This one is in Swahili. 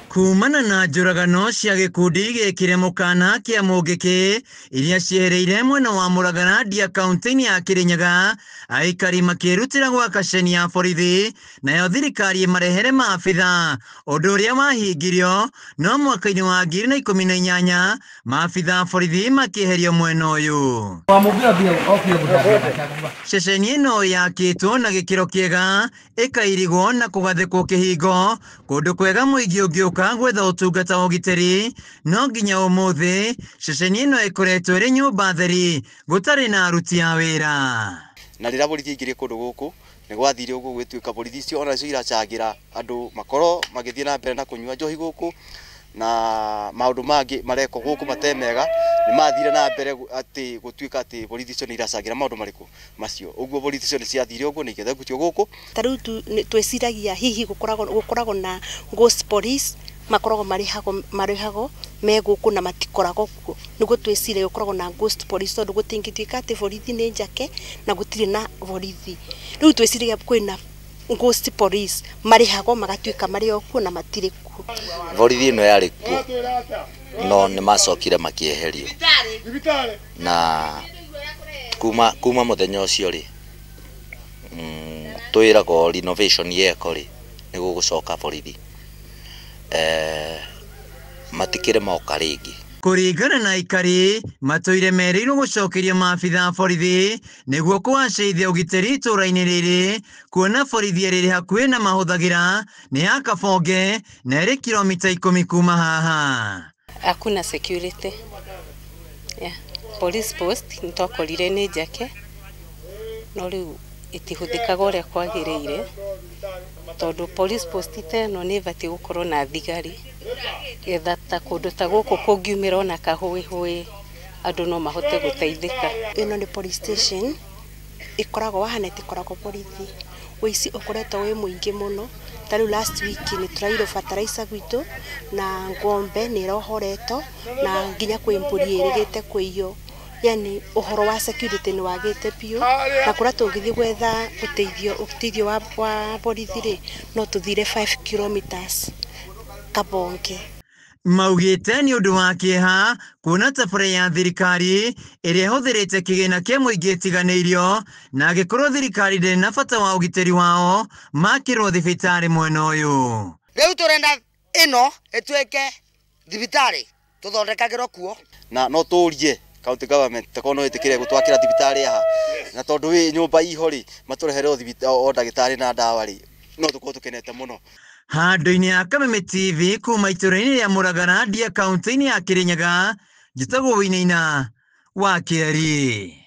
Kumana na njũragano cia gĩkundi gĩkĩre mũkana kĩa mũngĩkĩ iria ciehereire mwena wa Mũraganadia kaunti-inĩ ya Kirinyaga, aikari makĩrutĩra gwaka ceni ya borithi, nayo thirikari marehere maabitha, ũndũ ũrĩa wahingirio, no mwaka-inĩ wa 2018 maabitha borithi makĩeherio mwena ũyũ. Ceceni ĩno yakĩtwo na gĩkĩro kĩega, ĩkairigwo na kũgathĩkwo kĩhingo, kũndũ kwega mũingĩ ũngĩũka gwetha ũtungata wa ũgitĩri, no nginya ũmũthĩ ceceni ĩno ĩkoretwo ĩrĩ nyũmba theri, gũtarĩ na aruti a wĩra. Na rĩrĩa borithi ingĩrĩ kũndũ gũkũ nĩ gwathire ũguo gwĩtuĩka borithi icio ona cio iracangĩra andũ makorwo magĩthiĩ na mbere na kũnyua njohi gũkũ, na maũndũ mangĩ mareko gũkũ matemega nĩ mathire na mbere atĩ gũtuĩka atĩ borithi icio nĩ iracangĩra maũndũ marĩkũ macio. Ũguo borithi icio nĩ ciathire ũguo nĩ igethekutio gũkũ. Tarĩu twĩciragia hihi gũkoragwo na ghost police makoragwo marĩhagwo me gũkũ na matikoragwo kuo, nĩguo twĩciragia gũkoragwo na ghost police tondũ gũtingĩtuĩka atĩ borithi nĩ njake na gũtirĩ na borithi. Rĩu twĩciragia kwĩna ghost police marĩhagwo magatuĩka marĩ o kuo na matirĩ kuo. Borithi ĩno yarĩ kuo no nĩ macokire makĩeherio, na kuma mũthenya ũcio rĩ twĩragwo renovation yeko rĩ nĩ gũgũcoka borithi matikĩrĩ moka rĩngĩ. Kũringana na aikari, matũire merĩirwo gũcokeria maabitha borithi nĩguo kũgacĩrithia ũgitĩri itũra-inĩ rĩrĩ, kuona borithi ĩrĩ hakuhĩ na mahũthagĩra nĩ ya Kabonge na ĩrĩ kilomita 10 kuma haha. Hakuna security. Police post nĩtwakorire nĩ njake, no rĩu itihũthĩkaga ũrĩa kwagĩrĩire tondũ police post ĩno nĩ ĩbatiĩ gũkorwo na thigari, getha ta kũndũ ta gũkũ kũngiumĩra ona kahũĩhũĩ andũ no mahote gũteithĩka. Ĩno nĩ police station ĩkoragwo haha na ĩtikoragwo borithi. Ũici ũkoretwo wĩ mũingĩ mũno. Tarĩu last week nĩ tũrairwo fertilizer gwitũ na ng'ombe nĩ ĩrohoretwo na nginya kwĩ mbũri ĩrĩgĩte kũiywo. Yani ũhoro wa security nĩ wagĩte biũ, na kũrĩa tũngĩthiĩ gwetha ũteithio wa borithi rĩ no tũthire 5 kilometers Kabonge. Maugĩte nĩ ũndũ wa kĩeha kuona tabara ya thirikari ĩrĩa ĩhũthĩrĩte kĩgĩna kĩa mũingĩ ĩtiganĩirio, na angĩkorwo thirikari ndĩrĩ na bata wa ũgitĩri wao makĩrwo thibitarĩ mwena ũyũ. Rĩu tũrenda ĩno ĩtuĩke thibitarĩ tũthondekagĩrwo kuo, na no tũrie county government takorwo no ĩtĩkĩre gũtwakĩra thibitarĩ haha, na tondũ wĩ nyũmba iho rĩ matũrehere o ndagĩtarĩ na ndawa rĩ no tũkorwo tũkenete mũno. Handũ-inĩ ya Kameme TV kuma itũra-inĩ rĩa Mũraganadia kaunti-inĩ ya Kirinyaga, njĩtagwo Winaina wa Kĩari.